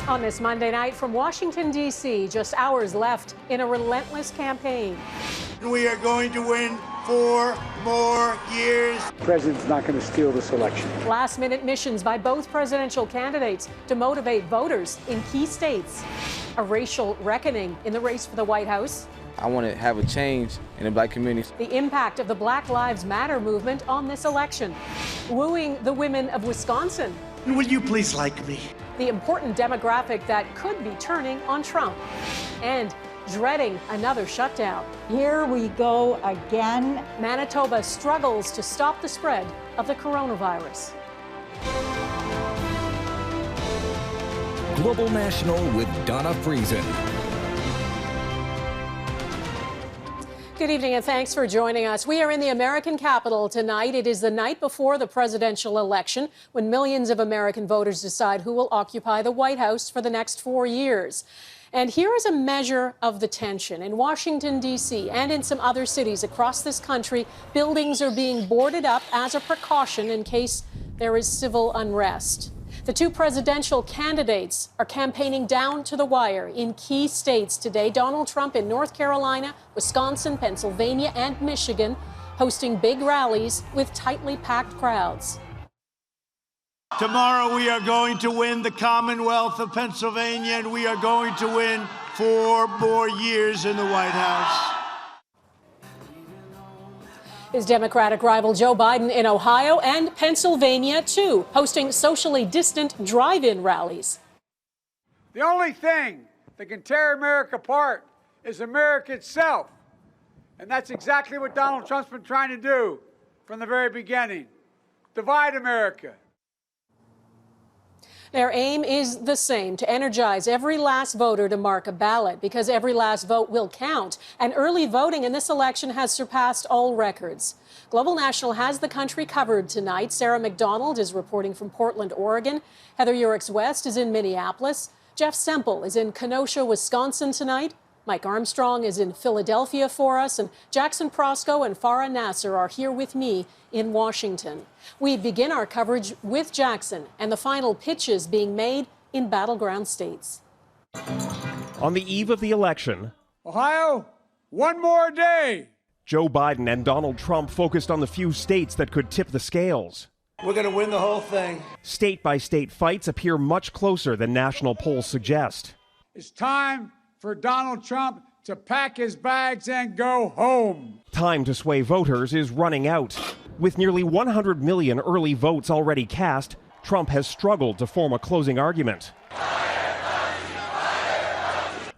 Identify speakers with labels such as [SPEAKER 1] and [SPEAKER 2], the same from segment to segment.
[SPEAKER 1] On this Monday night from Washington, D.C., just hours left in a relentless campaign.
[SPEAKER 2] We are going to win 4 more years.
[SPEAKER 3] The president's not going to steal this election.
[SPEAKER 1] Last-minute missions by both presidential candidates to motivate voters in key states. A racial reckoning in the race for the White House.
[SPEAKER 4] I want to have a change in the black community.
[SPEAKER 1] The impact of the Black Lives Matter movement on this election. Wooing the women of Wisconsin.
[SPEAKER 2] Will you please like me?
[SPEAKER 1] The important demographic that could be turning on Trump. And dreading another shutdown.
[SPEAKER 5] Here we go again.
[SPEAKER 1] Manitoba struggles to stop the spread of the coronavirus.
[SPEAKER 6] Global National with Donna Friesen.
[SPEAKER 1] Good evening and thanks for joining us. We are in the American capital tonight. It is the night before the presidential election when millions of American voters decide who will occupy the White House for the next 4 years. And here is a measure of the tension. In Washington, D.C., and in some other cities across this country, buildings are being boarded up as a precaution in case there is civil unrest. The two presidential candidates are campaigning down to the wire in key states today. Donald Trump in North Carolina, Wisconsin, Pennsylvania, and Michigan, hosting big rallies with tightly packed crowds.
[SPEAKER 2] Tomorrow we are going to win the Commonwealth of Pennsylvania, and we are going to win 4 more years in the White House.
[SPEAKER 1] His Democratic rival Joe Biden in Ohio and Pennsylvania, too, hosting socially distant drive-in rallies.
[SPEAKER 7] The only thing that can tear America apart is America itself. And that's exactly what Donald Trump's been trying to do from the very beginning. Divide America.
[SPEAKER 1] Their aim is the same, to energize every last voter to mark a ballot, because every last vote will count. And early voting in this election has surpassed all records. Global National has the country covered tonight. Sarah McDonald is reporting from Portland, Oregon. Heather Yourex-West is in Minneapolis. Jeff Semple is in Kenosha, Wisconsin tonight. Mike Armstrong is in Philadelphia for us, and Jackson Proskow and Farah Nasser are here with me in Washington. We begin our coverage with Jackson and the final pitches being made in battleground states.
[SPEAKER 8] On the eve of the election,
[SPEAKER 7] Ohio, 1 more day.
[SPEAKER 8] Joe Biden and Donald Trump focused on the few states that could tip the scales.
[SPEAKER 2] We're going to win the whole thing.
[SPEAKER 8] State-by-state fights appear much closer than national polls suggest.
[SPEAKER 7] It's time for Donald Trump to pack his bags and go home.
[SPEAKER 8] Time to sway voters is running out. With nearly 100 million early votes already cast, Trump has struggled to form a closing argument.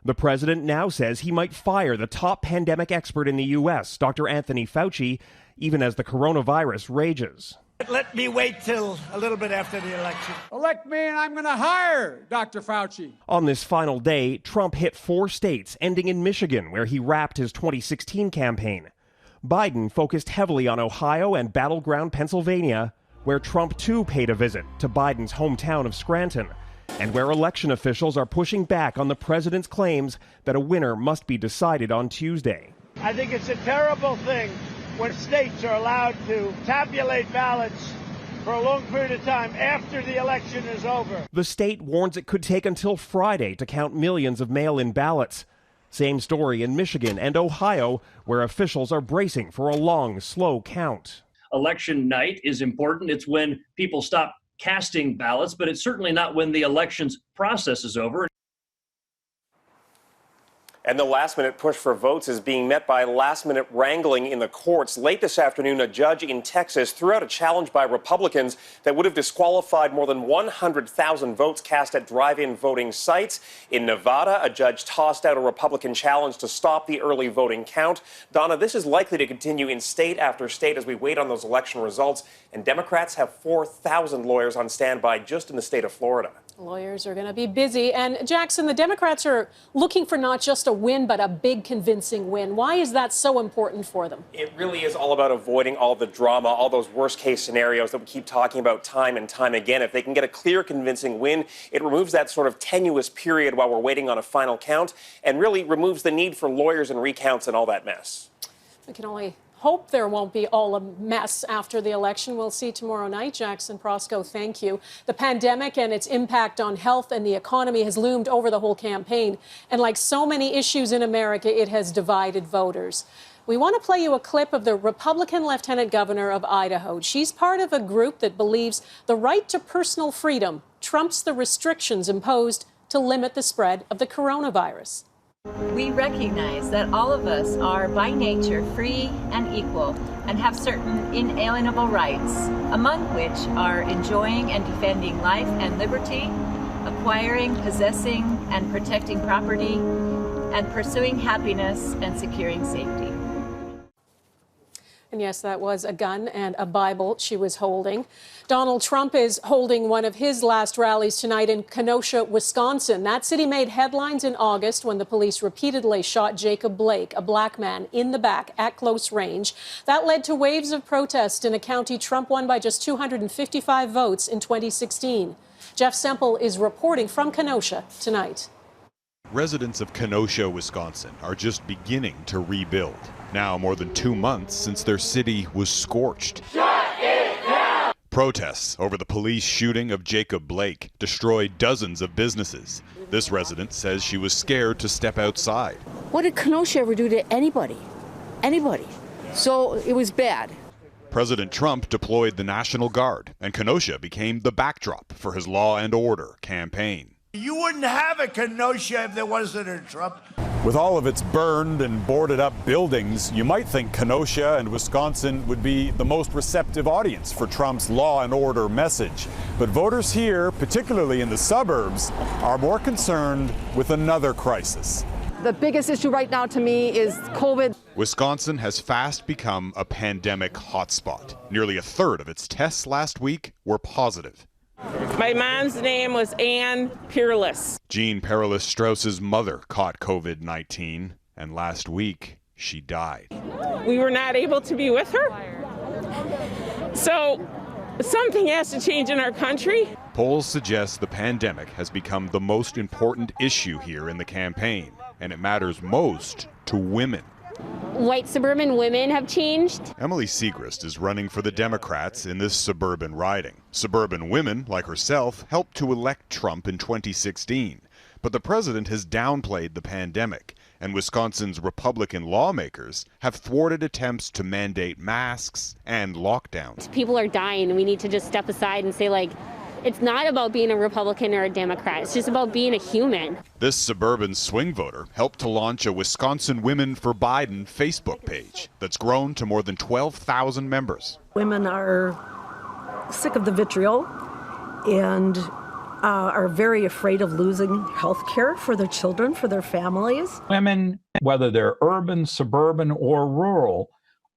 [SPEAKER 8] The president now says he might fire the top pandemic expert in the U.S., Dr. Anthony Fauci, even as the coronavirus rages.
[SPEAKER 2] Let me wait till a little bit after the election.
[SPEAKER 7] Elect me and I'm going to hire Dr. Fauci.
[SPEAKER 8] On this final day, Trump hit 4 states, ending in Michigan, where he wrapped his 2016 campaign. Biden focused heavily on Ohio and battleground Pennsylvania, where Trump too paid a visit to Biden's hometown of Scranton, and where election officials are pushing back on the president's claims that a winner must be decided on Tuesday.
[SPEAKER 9] I think it's a terrible thing when states are allowed to tabulate ballots for a long period of time after the election is over.
[SPEAKER 8] The state warns it could take until Friday to count millions of mail-in ballots. Same story in Michigan and Ohio, where officials are bracing for a long, slow count.
[SPEAKER 10] Election night is important. It's when people stop casting ballots, but it's certainly not when the elections process is over.
[SPEAKER 11] And the last-minute push for votes is being met by last-minute wrangling in the courts. Late this afternoon, a judge in Texas threw out a challenge by Republicans that would have disqualified more than 100,000 votes cast at drive-in voting sites. In Nevada, a judge tossed out a Republican challenge to stop the early voting count. Donna, this is likely to continue in state after state as we wait on those election results. And Democrats have 4,000 lawyers on standby just in the state of Florida.
[SPEAKER 1] Lawyers are going to be busy. And Jackson, the Democrats are looking for not just a win, but a big convincing win. Why is that so important for them?
[SPEAKER 11] It really is all about avoiding all the drama, all those worst case scenarios that we keep talking about time and time again. If they can get a clear, convincing win, it removes that sort of tenuous period while we're waiting on a final count and really removes the need for lawyers and recounts and all that mess.
[SPEAKER 1] We can only hope there won't be all a mess after the election. We'll see tomorrow night. Jackson, Proskow, thank you. The pandemic and its impact on health and the economy has loomed over the whole campaign. And like so many issues in America, it has divided voters. We want to play you a clip of the Republican Lieutenant Governor of Idaho. She's part of a group that believes the right to personal freedom trumps the restrictions imposed to limit the spread of the coronavirus.
[SPEAKER 12] We recognize that all of us are by nature free and equal and have certain inalienable rights, among which are enjoying and defending life and liberty, acquiring, possessing, and protecting property, and pursuing happiness and securing safety.
[SPEAKER 1] And yes, that was a gun and a Bible she was holding. Donald Trump is holding one of his last rallies tonight in Kenosha, Wisconsin. That city made headlines in August when the police repeatedly shot Jacob Blake, a black man, in the back at close range. That led to waves of protest in a county Trump won by just 255 votes in 2016. Jeff Semple is reporting from Kenosha tonight.
[SPEAKER 13] Residents of Kenosha, Wisconsin are just beginning to rebuild. Now more than 2 months since their city was scorched. Shut it down! Protests over the police shooting of Jacob Blake destroyed dozens of businesses. This resident says she was scared to step outside.
[SPEAKER 14] What did Kenosha ever do to anybody? Anybody. So it was bad.
[SPEAKER 13] President Trump deployed the National Guard, and Kenosha became the backdrop for his law and order campaign.
[SPEAKER 2] You wouldn't have a Kenosha if there wasn't a Trump.
[SPEAKER 15] With all of its burned and boarded up buildings, you might think Kenosha and Wisconsin would be the most receptive audience for Trump's law and order message. But voters here, particularly in the suburbs, are more concerned with another crisis.
[SPEAKER 16] The biggest issue right now to me is COVID.
[SPEAKER 13] Wisconsin has fast become a pandemic hotspot. Nearly a third of its tests last week were positive.
[SPEAKER 17] My mom's name was Ann Peerless.
[SPEAKER 13] Jean Perilous Strauss's mother caught COVID-19, and last week she died.
[SPEAKER 17] We were not able to be with her. So something has to change in our country.
[SPEAKER 13] Polls suggest the pandemic has become the most important issue here in the campaign, and it matters most to women.
[SPEAKER 18] White suburban women have changed.
[SPEAKER 13] Emily Segrist is running for the Democrats in this suburban riding. Suburban women, like herself, helped to elect Trump in 2016. But the president has downplayed the pandemic, and Wisconsin's Republican lawmakers have thwarted attempts to mandate masks and lockdowns.
[SPEAKER 18] People are dying, and we need to just step aside and say, like, it's not about being a Republican or a Democrat. It's just about being a human.
[SPEAKER 13] This suburban swing voter helped to launch a Wisconsin Women for Biden Facebook page that's grown to more than 12,000 members.
[SPEAKER 19] Women are sick of the vitriol and are very afraid of losing health care for their children, for their families.
[SPEAKER 20] Women, whether they're urban, suburban, or rural,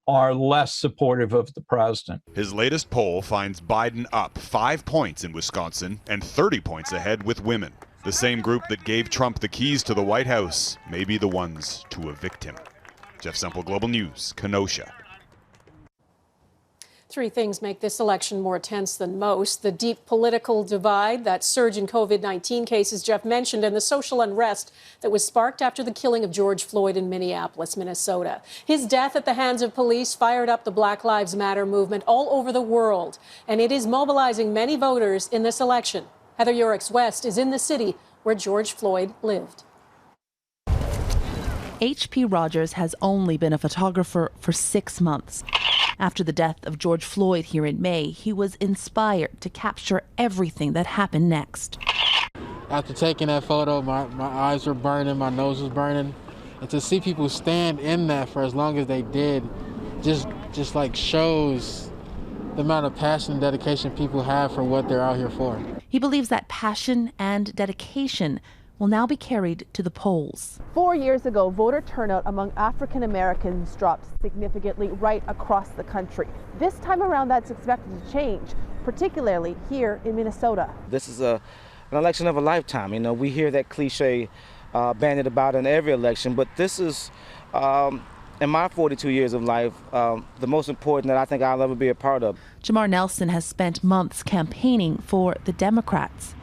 [SPEAKER 20] are less supportive of the president.
[SPEAKER 13] His latest poll finds Biden up 5 points in Wisconsin and 30 points ahead with women. The same group that gave Trump the keys to the White House may be the ones to evict him. Jeff Semple, Global News, Kenosha.
[SPEAKER 1] 3 things make this election more tense than most: the deep political divide, that surge in COVID-19 cases Jeff mentioned, and the social unrest that was sparked after the killing of George Floyd in Minneapolis, Minnesota. His death at the hands of police fired up the Black Lives Matter movement all over the world, and it is mobilizing many voters in this election. Heather Yourex-West is in the city where George Floyd lived.
[SPEAKER 21] H.P. Rogers has only been a photographer for 6 months. After the death of George Floyd here in May, he was inspired to capture everything that happened next.
[SPEAKER 22] After taking that photo, my eyes were burning, my nose was burning. And to see people stand in that for as long as they did, just like shows the amount of passion and dedication people have for what they're out here for.
[SPEAKER 21] He believes that passion and dedication will now be carried to the polls.
[SPEAKER 23] 4 years ago, voter turnout among African Americans dropped significantly right across the country. This time around, that's expected to change, particularly here in Minnesota.
[SPEAKER 24] This is an election of a lifetime. You know, we hear that cliche bandied about in every election, but this is, in my 42 years of life, the most important that I think I'll ever be a part of.
[SPEAKER 21] Jamar Nelson has spent months campaigning for the Democrats.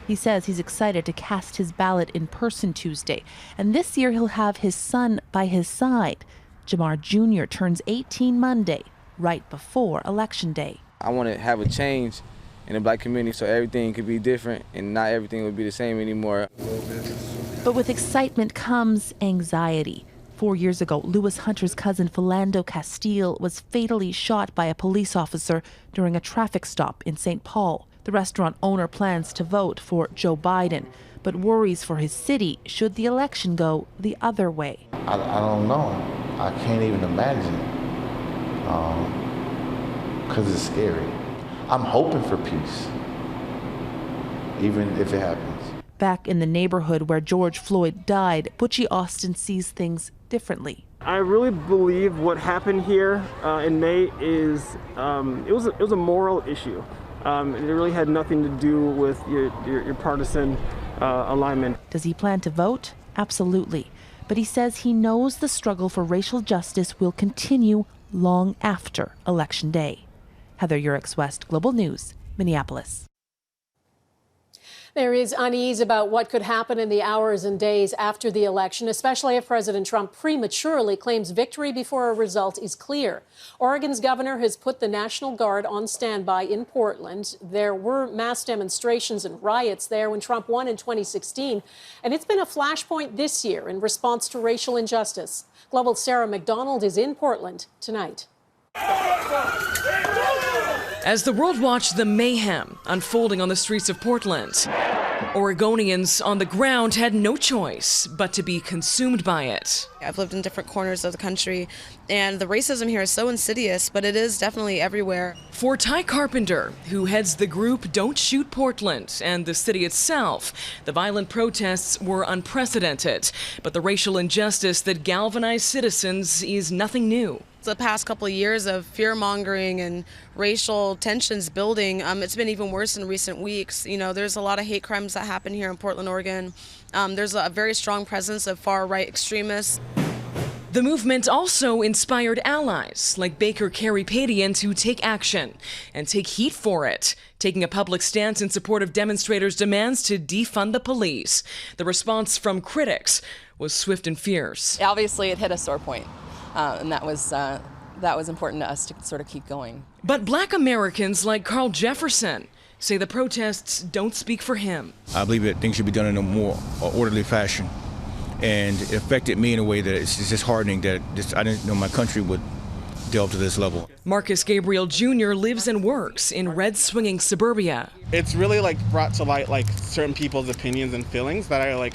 [SPEAKER 21] He says he's excited to cast his ballot in person Tuesday, and this year he'll have his son by his side Jamar Jr. turns 18 Monday, right before Election Day.
[SPEAKER 24] I want to have a change in the black community so everything could be different and not everything would be the same anymore.
[SPEAKER 21] But with excitement comes anxiety. 4 years ago, Lewis Hunter's cousin Philando Castile was fatally shot by a police officer during a traffic stop in St. Paul. The restaurant owner plans to vote for Joe Biden, but worries for his city should the election go the other way.
[SPEAKER 3] I don't know. I can't even imagine, because it's scary. I'm hoping for peace, even if it happens.
[SPEAKER 21] Back in the neighborhood where George Floyd died, Butchie Austin sees things differently.
[SPEAKER 4] I really believe what happened here in May is it was a moral issue. It really had nothing to do with your partisan alignment.
[SPEAKER 21] Does he plan to vote? Absolutely. But he says he knows the struggle for racial justice will continue long after Election Day. Heather Yourex-West, Global News, Minneapolis.
[SPEAKER 1] There is unease about what could happen in the hours and days after the election, especially if President Trump prematurely claims victory before a result is clear. Oregon's governor has put the National Guard on standby in Portland. There were mass demonstrations and riots there when Trump won in 2016, and it's been a flashpoint this year in response to racial injustice. Global's Sarah McDonald is in Portland tonight.
[SPEAKER 5] As the world watched the mayhem unfolding on the streets of Portland, Oregonians on the ground had no choice but to be consumed by it.
[SPEAKER 6] I've lived in different corners of the country, and the racism here is so insidious, but it is definitely everywhere.
[SPEAKER 5] For Ty Carpenter, who heads the group Don't Shoot Portland and the city itself, the violent protests were unprecedented, but the racial injustice that galvanized citizens is nothing new.
[SPEAKER 6] The past couple of years of fear-mongering and racial tensions building, it's been even worse in recent weeks. You know, there's a lot of hate crimes that happen here in Portland, Oregon. There's a very strong presence of far-right extremists.
[SPEAKER 5] The movement also inspired allies like Baker Carey-Padian to take action and take heat for it, taking a public stance in support of demonstrators' demands to defund the police. The response from critics was swift and fierce.
[SPEAKER 25] Obviously, it hit a sore point. And that was important to us to sort of keep going.
[SPEAKER 5] But Black Americans like Carl Jefferson say the protests don't speak for him.
[SPEAKER 26] I believe that things should be done in a more orderly fashion. And it affected me in a way that it's disheartening that I didn't know my country would delve to this level.
[SPEAKER 5] Marcus Gabriel Jr. lives and works in red-swinging suburbia.
[SPEAKER 27] It's really brought to light certain people's opinions and feelings that I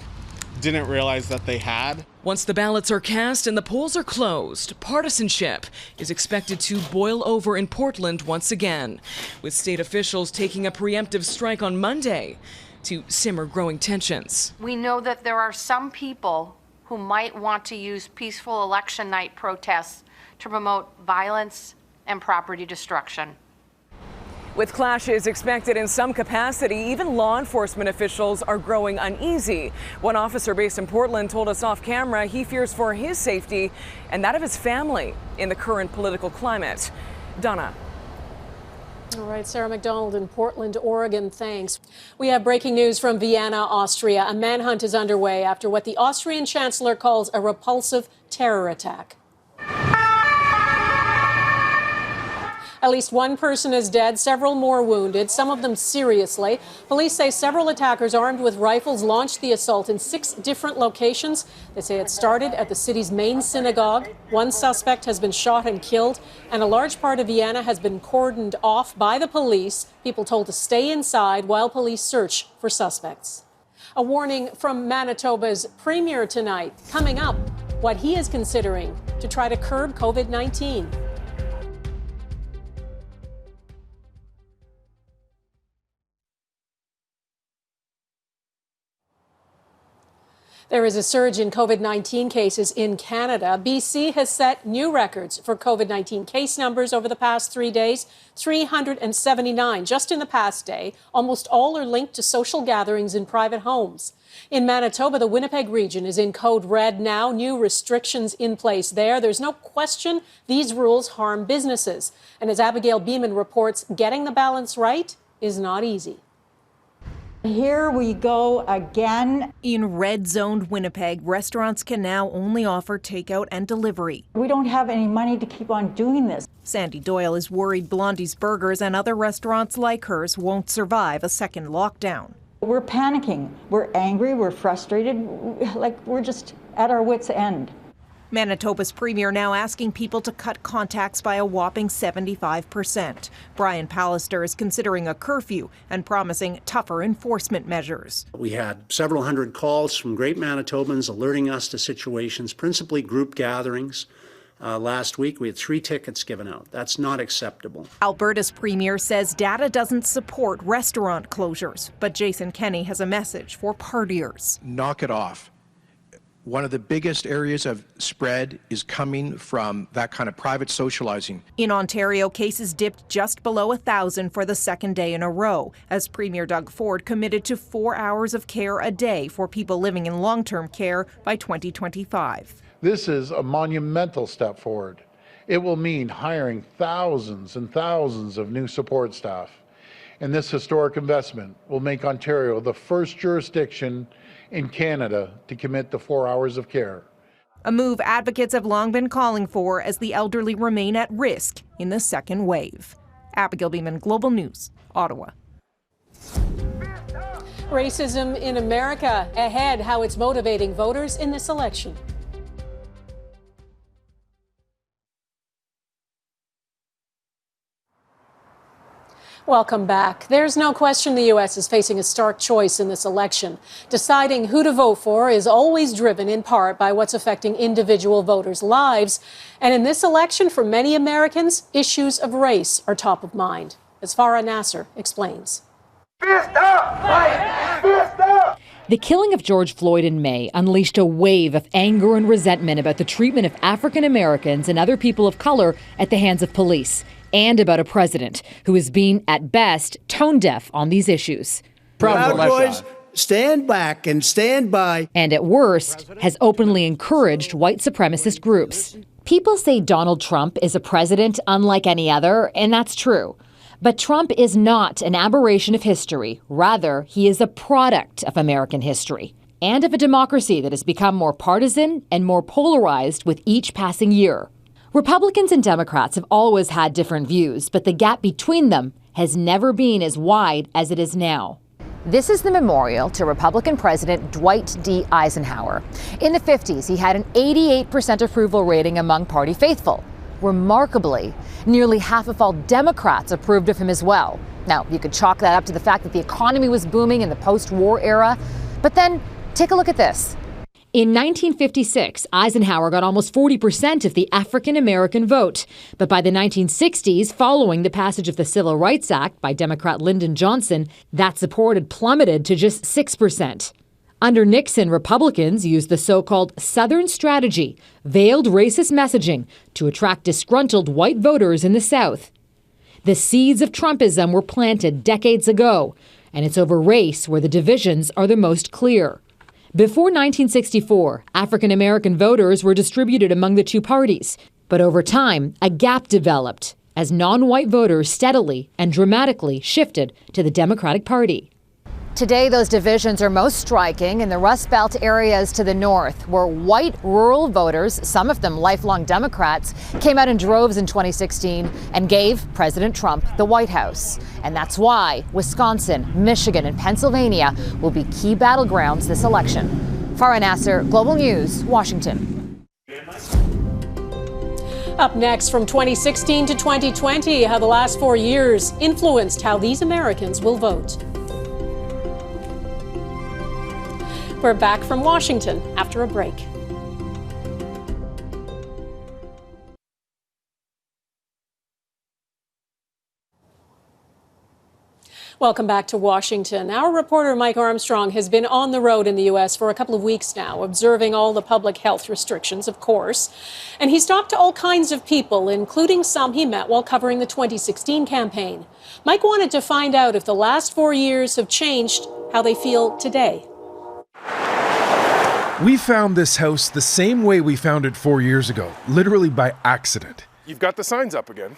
[SPEAKER 27] didn't realize that they had.
[SPEAKER 5] Once the ballots are cast and the polls are closed, partisanship is expected to boil over in Portland once again, with state officials taking a preemptive strike on Monday to simmer growing tensions.
[SPEAKER 28] We know that there are some people who might want to use peaceful election night protests to promote violence and property destruction.
[SPEAKER 5] With clashes expected in some capacity, even law enforcement officials are growing uneasy. One officer based in Portland told us off camera he fears for his safety and that of his family in the current political climate. Donna.
[SPEAKER 1] All right, Sarah McDonald in Portland, Oregon, thanks. We have breaking news from Vienna, Austria. A manhunt is underway after what the Austrian chancellor calls a repulsive terror attack. At least one person is dead, several more wounded, some of them seriously. Police say several attackers armed with rifles launched the assault in 6 different locations. They say it started at the city's main synagogue. One suspect has been shot and killed, and a large part of Vienna has been cordoned off by the police. People told to stay inside while police search for suspects. A warning from Manitoba's premier tonight. Coming up, what he is considering to try to curb COVID-19. There is a surge in COVID-19 cases in Canada. BC has set new records for COVID-19 case numbers over the past 3 days, 379 just in the past day. Almost all are linked to social gatherings in private homes. In Manitoba, the Winnipeg region is in code red now. New restrictions in place there. There's no question these rules harm businesses. And as Abigail Beeman reports, getting the balance right is not easy.
[SPEAKER 2] Here we go again.
[SPEAKER 7] In red-zoned Winnipeg, restaurants can now only offer takeout and delivery.
[SPEAKER 2] We don't have any money to keep on doing this.
[SPEAKER 7] Sandy Doyle is worried Blondie's Burgers and other restaurants like hers won't survive a second lockdown.
[SPEAKER 2] We're panicking. We're angry. We're frustrated. Like we're just at our wits' end.
[SPEAKER 7] Manitoba's premier now asking people to cut contacts by a whopping 75%. Brian Pallister is considering a curfew and promising tougher enforcement measures.
[SPEAKER 8] We had several hundred calls from great Manitobans alerting us to situations, principally group gatherings. Last week, we had 3 tickets given out. That's not acceptable.
[SPEAKER 7] Alberta's premier says data doesn't support restaurant closures, but Jason Kenney has a message for partiers.
[SPEAKER 9] Knock it off. One of the biggest areas of spread is coming from that kind of private socializing.
[SPEAKER 7] In Ontario, cases dipped just below 1,000 for the second day in a row, as Premier Doug Ford committed to 4 hours of care a day for people living in long-term care by 2025.
[SPEAKER 10] This is a monumental step forward. It will mean hiring thousands and thousands of new support staff. And this historic investment will make Ontario the first jurisdiction in Canada to commit to 4 hours of care.
[SPEAKER 7] A move advocates have long been calling for as the elderly remain at risk in the second wave. Abigail Beeman, Global News, Ottawa.
[SPEAKER 1] Racism in America ahead, how it's motivating voters in this election. Welcome back. There's no question the U.S. is facing a stark choice in this election. Deciding who to vote for is always driven in part by what's affecting individual voters' lives. And in this election, for many Americans, issues of race are top of mind. As Farah Nasser explains.
[SPEAKER 11] Fist up! Fight! Fist up!
[SPEAKER 12] The killing of George Floyd in May unleashed a wave of anger and resentment about the treatment of African Americans and other people of color at the hands of police, and about a president who has been, at best, tone deaf on these issues.
[SPEAKER 14] Proud Boys, stand back and stand by.
[SPEAKER 12] And at worst, has openly encouraged white supremacist groups. People say Donald Trump is a president unlike any other, and that's true. But Trump is not an aberration of history. Rather, he is a product of American history and of a democracy that has become more partisan and more polarized with each passing year. Republicans and Democrats have always had different views, but the gap between them has never been as wide as it is now. This is the memorial to Republican President Dwight D. Eisenhower. In the 50s, he had an 88% approval rating among party faithful. Remarkably, nearly half of all Democrats approved of him as well. Now, you could chalk that up to the fact that the economy was booming in the post-war era, but then take a look at this. In 1956, Eisenhower got almost 40% of the African American vote. But by the 1960s, following the passage of the Civil Rights Act by Democrat Lyndon Johnson, that support had plummeted to just 6%. Under Nixon, Republicans used the so-called Southern strategy, veiled racist messaging, to attract disgruntled white voters in the South. The seeds of Trumpism were planted decades ago, and it's over race where the divisions are the most clear. Before 1964, African American voters were distributed among the two parties. But over time, a gap developed as non-white voters steadily and dramatically shifted to the Democratic Party. Today, those divisions are most striking in the Rust Belt areas to the north, where white rural voters, some of them lifelong Democrats, came out in droves in 2016 and gave President Trump the White House. And that's why Wisconsin, Michigan, and Pennsylvania will be key battlegrounds this election. Farah Nasser, Global News, Washington.
[SPEAKER 1] Up next, from 2016 to 2020, how the last 4 years influenced how these Americans will vote. We're back from Washington after a break. Welcome back to Washington. Our reporter Mike Armstrong has been on the road in the U.S. for a couple of weeks now, observing all the public health restrictions, of course. And he's talked to all kinds of people, including some he met while covering the 2016 campaign. Mike wanted to find out if the last 4 years have changed how they feel today.
[SPEAKER 29] We found this house the same way we found it 4 years ago, literally by accident.
[SPEAKER 13] you've got the signs up again.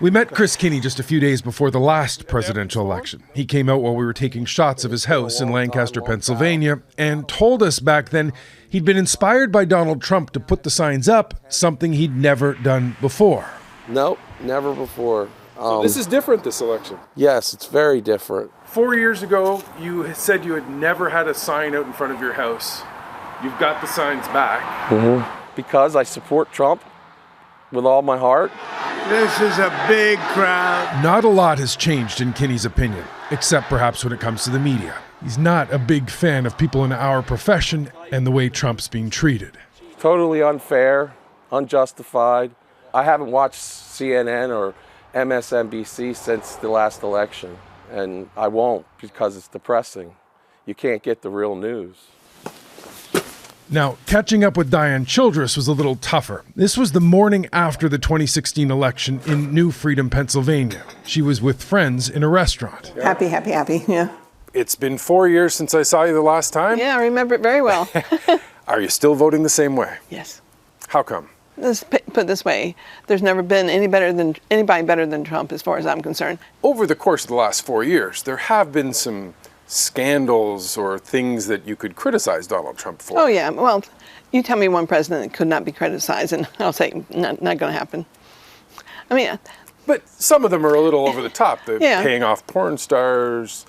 [SPEAKER 15] We met Chris Kinney just a few days before the last presidential election. He came out while we were taking shots of his house in Lancaster, Pennsylvania, and told us back then he'd been inspired by Donald Trump to put the signs up, something he'd never done before.
[SPEAKER 16] Nope, never before.
[SPEAKER 13] So this is different, this election.
[SPEAKER 16] Yes, it's very different.
[SPEAKER 13] 4 years ago, you said you had never had a sign out in front of your house. You've got the signs back.
[SPEAKER 16] Because I support Trump with all my heart.
[SPEAKER 14] This is a big crowd.
[SPEAKER 15] Not a lot has changed in Kinney's opinion, except perhaps when it comes to the media. He's not a big fan of people in our profession and the way Trump's being treated.
[SPEAKER 16] Totally unfair, unjustified. I haven't watched CNN or MSNBC since the last election, and I won't because it's depressing. You can't get the real news.
[SPEAKER 15] Now, catching up with Diane Childress was a little tougher. This was the morning after the 2016 election in New Freedom, Pennsylvania. She was with friends in a restaurant.
[SPEAKER 17] Happy, yeah.
[SPEAKER 13] It's been 4 years since I saw you the last time.
[SPEAKER 17] Yeah, I remember it very well.
[SPEAKER 13] Are you still voting the same way?
[SPEAKER 17] Yes.
[SPEAKER 13] How come?
[SPEAKER 17] Let's put it this way. There's never been anybody better than Trump as far as I'm concerned.
[SPEAKER 13] Over the course of the last 4 years, there have been some scandals or things that you could criticize Donald Trump for.
[SPEAKER 17] Oh, yeah. Well, you tell me one president that could not be criticized, and I'll say not going to happen. I mean...
[SPEAKER 13] But some of them are a little over the top. The
[SPEAKER 17] Yeah.
[SPEAKER 13] paying off porn stars.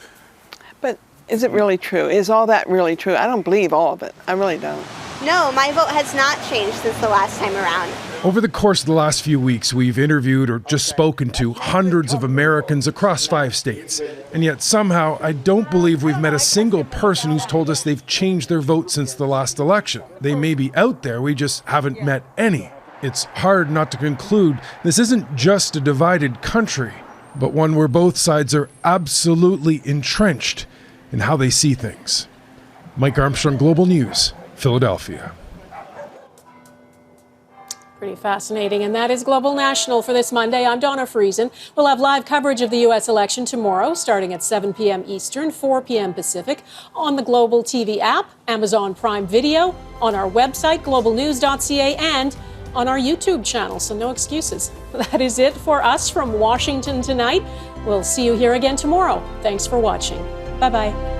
[SPEAKER 17] But is it really true? Is all that really true? I don't believe all of it. I really don't.
[SPEAKER 18] No, my vote has not changed since the last time around.
[SPEAKER 15] Over the course of the last few weeks, we've interviewed or just spoken to hundreds of Americans across 5 states. And yet somehow, I don't believe we've met a single person who's told us they've changed their vote since the last election. They may be out there, we just haven't met any. It's hard not to conclude this isn't just a divided country, but one where both sides are absolutely entrenched in how they see things. Mike Armstrong, Global News, Philadelphia.
[SPEAKER 1] Pretty fascinating. And that is Global National for this Monday. I'm Donna Friesen. We'll have live coverage of the U.S. election tomorrow, starting at 7 p.m. Eastern, 4 p.m. Pacific, on the Global TV app, Amazon Prime Video, on our website, globalnews.ca, and on our YouTube channel. So no excuses. That is it for us from Washington tonight. We'll see you here again tomorrow. Thanks for watching. Bye-bye.